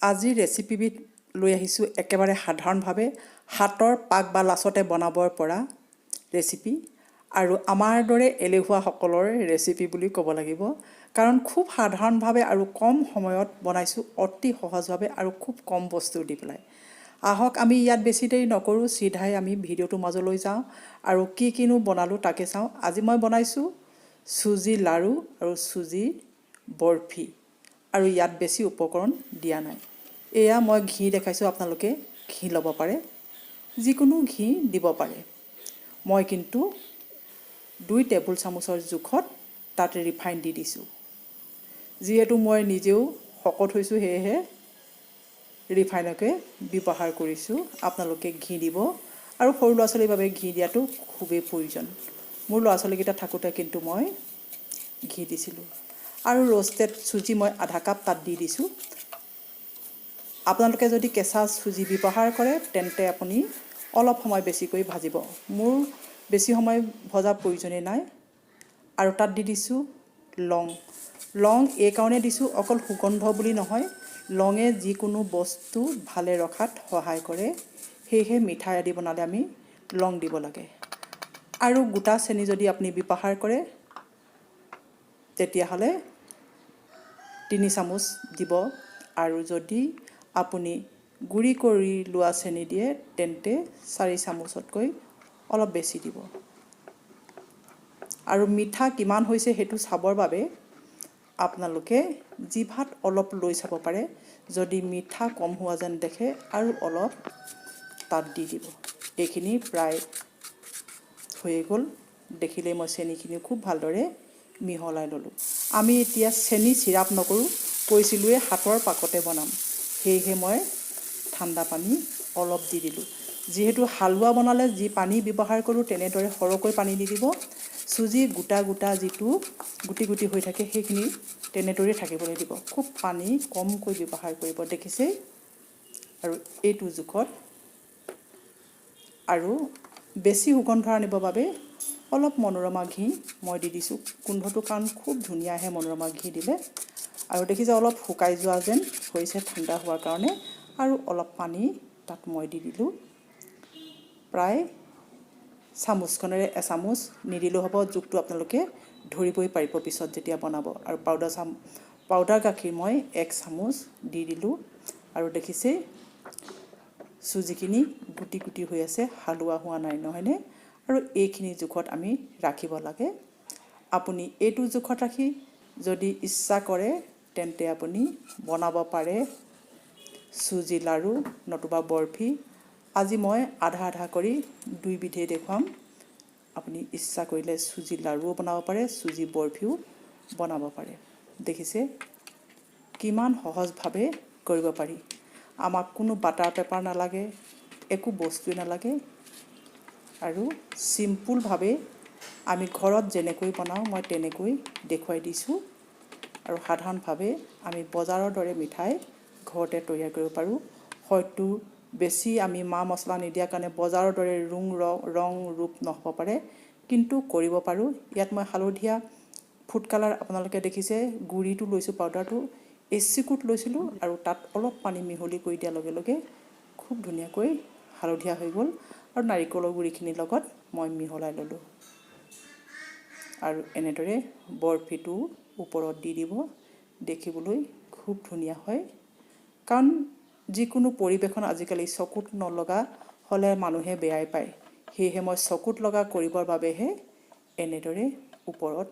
আজি ৰেচিপিবিধ লৈ আহিছোঁ একেবাৰে সাধাৰণভাৱে হাতৰ পাক বা লাচতে বনাবৰ পৰা ৰেচিপি আৰু আমাৰ দৰে এলেহুৱাসকলৰ ৰেচিপি বুলি ক'ব লাগিব কাৰণ খুব সাধাৰণভাৱে আৰু কম সময়ত বনাইছোঁ অতি সহজভাৱে আৰু খুব কম বস্তু দি পেলাই আহক আমি ইয়াত বেছি দেৰি নকৰোঁ চিধাই আমি ভিডিঅ'টো মাজলৈ যাওঁ আৰু কিনো বনালোঁ তাকে চাওঁ আজি মই বনাইছোঁ সুজি লাড়ু আৰু সুজি বৰফি আৰু ইয়াত বেছি উপকৰণ দিয়া নাই এয়া মই ঘি দেখাইছোঁ আপোনালোকে ঘি ল'ব পাৰে যিকোনো ঘি দিব পাৰে মই কিন্তু 2 টেবুল চামুচৰ জোখত তাত ৰিফাইন দি দিছোঁ যিহেতু মই নিজেও শকত হৈছোঁ সেয়েহে ৰিফাইনকে ব্যৱহাৰ কৰিছোঁ আপোনালোকে ঘি দিব আৰু সৰু ল'ৰা ছোৱালীৰ বাবে ঘি দিয়াটো খুবেই প্ৰয়োজন মোৰ ল'ৰা ছোৱালীকেইটা থাকোঁতে কিন্তু মই ঘি দিছিলোঁ আৰু ৰোষ্টেড সুজি মই আধা কাপ তাত দি দিছোঁ আপোনালোকে যদি কেঁচা সুজি ব্যৱহাৰ কৰে তেন্তে আপুনি অলপ সময় বেছিকৈ ভাজিব মোৰ বেছি সময় ভজা প্ৰয়োজনে নাই আৰু তাত দি দিছোঁ লং এই কাৰণে দিছোঁ অকল সুগন্ধ বুলি নহয় লঙে যিকোনো বস্তু ভালে ৰখাত সহায় কৰে সেয়েহে মিঠাই আদি বনালে আমি লং দিব লাগে আৰু গোটা চেনি যদি আপুনি ব্যৱহাৰ কৰে তেতিয়াহ'লে 3 চামুচ দিব আৰু যদি আপুনি গুড়ি কৰি লোৱা চেনি দিয়ে তেন্তে 4 চামুচতকৈ অলপ বেছি দিব আৰু মিঠা কিমান হৈছে সেইটো চাবৰ বাবে আপোনালোকে জিভাত অলপ লৈ চাব পাৰে যদি মিঠা কম হোৱা যেন দেখে আৰু অলপ তাত দি দিব এইখিনি প্ৰায় হৈ গ'ল দেখিলে মই চেনিখিনি খুব ভালদৰে মিহলাই ল'লোঁ আমি এতিয়া চেনি চিৰাপ নকৰোঁ কৈছিলোঁৱে হাতৰ পাকতে বনাম সেয়েহে মই ঠাণ্ডা পানী অলপ দি দিলোঁ যিহেতু হালৱা বনালে যি পানী ব্যৱহাৰ কৰোঁ তেনেদৰে সৰহকৈ পানী দি দিব সুজি গোটা যিটো গুটি হৈ থাকে সেইখিনি তেনেদৰে থাকিবলৈ দিব খুব পানী কমকৈ ব্যৱহাৰ কৰিব দেখিছে আৰু এইটো জোখত আৰু বেছি সুগন্ধ আনিবৰ বাবে অলপ মনোৰমা ঘি মই দি দিছোঁ গোন্ধটো কাৰণ খুব ধুনীয়া আহে মনোৰমা ঘি দিলে আৰু দেখিছে অলপ শুকাই যোৱা যেন হৈছে ঠাণ্ডা হোৱাৰ কাৰণে আৰু অলপ পানী তাত মই দি দিলোঁ প্ৰায় চামুচখনেৰে এচামুচ নিদিলেও হ'ব জোখটো আপোনালোকে ধৰিবই পাৰিব পিছত যেতিয়া বনাব আৰু পাউডাৰ গাখীৰ মই 1 চামুচ দি দিলোঁ আৰু দেখিছে চুজিখিনি গুটি হৈ আছে হালুৱা হোৱা নাই নহয়নে আৰু এইখিনি জোখত আমি ৰাখিব লাগে আপুনি এইটো জোখত ৰাখি যদি ইচ্ছা কৰে তেন্তে আপুনি বনাব পাৰে সুজি লাড়ু নতুবা বৰফি আজি মই আধা কৰি দুইবিধেই দেখুৱাম আপুনি ইচ্ছা কৰিলে সুজি লাড়ুও বনাব পাৰে সুজি বৰফিও বনাব পাৰে দেখিছে কিমান সহজভাৱে কৰিব পাৰি আমাক কোনো বাটাৰ পেপাৰ নালাগে একো বস্তুই নালাগে আৰু সিম্পলভাৱে আমি ঘৰত যেনেকৈ বনাওঁ মই তেনেকৈ দেখুৱাই দিছোঁ আৰু সাধাৰণভাৱে আমি বজাৰৰ দৰে মিঠাই ঘৰতে তৈয়াৰ কৰিব পাৰোঁ হয়তো বেছি আমি মা মছলা নিদিয়াৰ কাৰণে বজাৰৰ দৰে ৰং ৰূপ নহ'ব পাৰে কিন্তু কৰিব পাৰোঁ ইয়াত মই হালধীয়া ফুড কালাৰ আপোনালোকে দেখিছে গুড়িটো লৈছোঁ পাউডাৰটো এচিকুট লৈছিলোঁ আৰু তাত অলপ পানী মিহলি কৰি দিয়াৰ লগে লগে খুব ধুনীয়াকৈ হালধীয়া হৈ গ'ল আৰু নাৰিকলৰ গুড়িখিনিৰ লগত মই মিহলাই ল'লোঁ আৰু এনেদৰে বৰফিটো ওপৰত দি দিব দেখিবলৈ খুব ধুনীয়া হয় কাৰণ যিকোনো পৰিৱেশন আজিকালি চকুত নলগা হ'লে মানুহে বেয়াই পায় সেয়েহে মই চকুত লগা কৰিবৰ বাবেহে এনেদৰে ওপৰত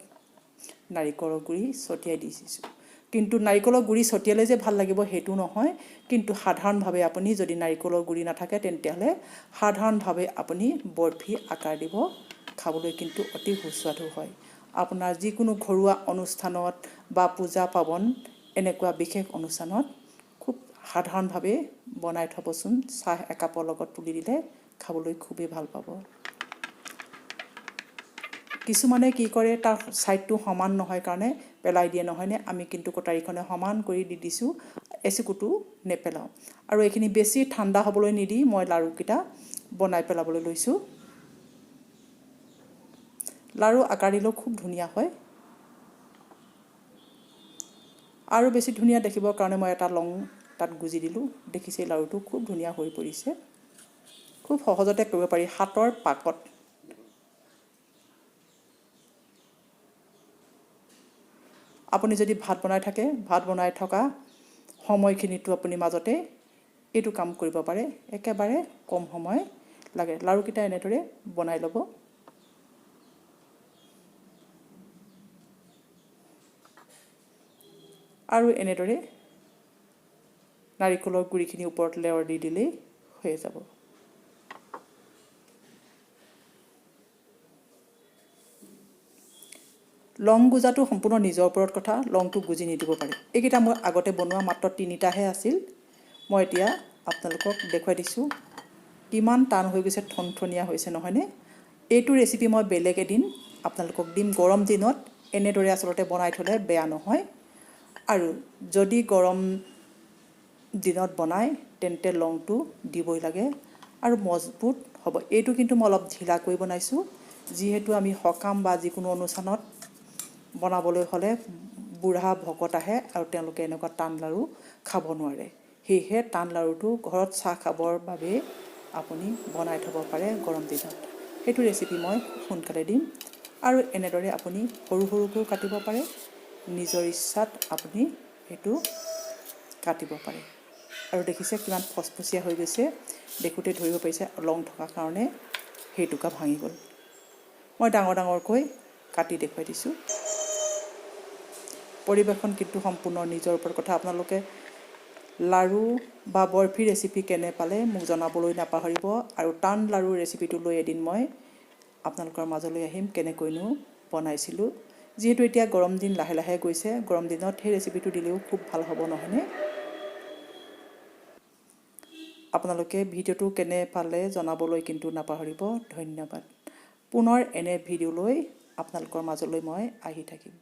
নাৰিকলৰ গুড়ি ছটিয়াই দিছোঁ কিন্তু নাৰিকলৰ গুড়ি ছটিয়ালে যে ভাল লাগিব সেইটো নহয় কিন্তু সাধাৰণভাৱে আপুনি যদি নাৰিকলৰ গুড়ি নাথাকে তেতিয়াহ'লে সাধাৰণভাৱে আপুনি বৰফি আকাৰ দিব খাবলৈ কিন্তু অতি সুস্বাদু হয় আপোনাৰ যিকোনো ঘৰুৱা অনুষ্ঠানত বা পূজা পাৰ্বণ এনেকুৱা বিশেষ অনুষ্ঠানত খুব সাধাৰণভাৱে বনাই থ'বচোন চাহ একাপৰ লগত তুলি দিলে খাবলৈ খুবেই ভাল পাব কিছুমানে কি কৰে তাৰ সাইডটো সমান নহয় কাৰণে পেলাই দিয়ে নহয়নে আমি কিন্তু কটাৰীখনে সমান কৰি দি দিছোঁ এচিকুটো নেপেলাওঁ আৰু এইখিনি বেছি ঠাণ্ডা হ'বলৈ নিদি মই লাড়ুকেইটা বনাই পেলাবলৈ লৈছোঁ লাড়ু আকাৰ দিলেও খুব ধুনীয়া হয় আৰু বেছি ধুনীয়া দেখিবৰ কাৰণে মই এটা লং তাত গুজি দিলোঁ। দেখিছে লাড়ুটো খুব ধুনীয়া হৈ পৰিছে। খুব সহজতে কৰিব পাৰি হাতৰ পাকত। আপুনি যদি ভাত বনাই থাকে, ভাত বনাই থকা সময়খিনিতো আপুনি মাজতে এইটো কাম কৰিব পাৰে। একেবাৰে কম সময় লাগে। লাড়ুকেইটা এনেদৰে বনাই ল'ব। আৰু এনেদৰে নাৰিকলৰ গুৰিখিনি ওপৰত লেয়াৰ দি দিলেই হৈ যাব। লং গুজাটো সম্পূৰ্ণ নিজৰ ওপৰত কথা। লংটো গুজি নিদিব পাৰে। এইকেইটা মই আগতে বনোৱা মাত্ৰ 3টাহে আছিল। মই এতিয়া আপোনালোকক দেখুৱাই দিছোঁ কিমান টান হৈ গৈছে, থনথনীয়া হৈছে নহয়নে? এইটো ৰেচিপি মই বেলেগ এদিন আপোনালোকক দিম। গৰম দিনত এনেদৰে আচলতে বনাই থ'লে বেয়া নহয়। আৰু যদি গৰম দিনত বনায় তেন্তে লংটো দিবই লাগে আৰু মজবুত হ'ব। এইটো কিন্তু মই অলপ ঢিলাকৈ বনাইছোঁ, যিহেতু আমি সকাম বা যিকোনো অনুষ্ঠানত বনাবলৈ হ'লে বুঢ়া ভকত আহে আৰু তেওঁলোকে এনেকুৱা টান লাড়ু খাব নোৱাৰে। সেয়েহে টান লাড়ুটো ঘৰত চাহ খাবৰ বাবে আপুনি বনাই থ'ব পাৰে গৰম দিনত। সেইটো ৰেচিপি মই সোনকালে দিম। আৰু এনেদৰে আপুনি সৰু সৰুকৈও কাটিব পাৰে। নিজৰ ইচ্ছাত আপুনি সেইটো কাটিব পাৰে। আৰু দেখিছে কিমান ফচফচীয়া হৈ গৈছে। দেখোঁতে ধৰিব পাৰিছে লং থকাৰ কাৰণে সেইটুকা ভাঙি গ'ল। মই ডাঙৰ ডাঙৰকৈ কাটি দেখুৱাই দিছোঁ। পৰিৱেশন কিন্তু সম্পূৰ্ণ নিজৰ ওপৰত কথা। আপোনালোকে লাড়ু বা বৰফি ৰেচিপি কেনে পালে মোক জনাবলৈ নাপাহৰিব। আৰু টান লাড়ু ৰেচিপিটো লৈ এদিন মই আপোনালোকৰ মাজলৈ আহিম, কেনেকৈনো বনাইছিলোঁ। যিহেতু এতিয়া গৰম দিন লাহে লাহে গৈছে, গৰম দিনত সেই ৰেচিপিটো দিলেও খুব ভাল হ'ব নহয়নে? আপোনালোকে ভিডিঅ'টো কেনে পালে জনাবলৈ কিন্তু নাপাহৰিব। ধন্যবাদ। পুনৰ এনে ভিডিঅ' লৈ আপোনালোকৰ মাজলৈ মই আহি থাকিম।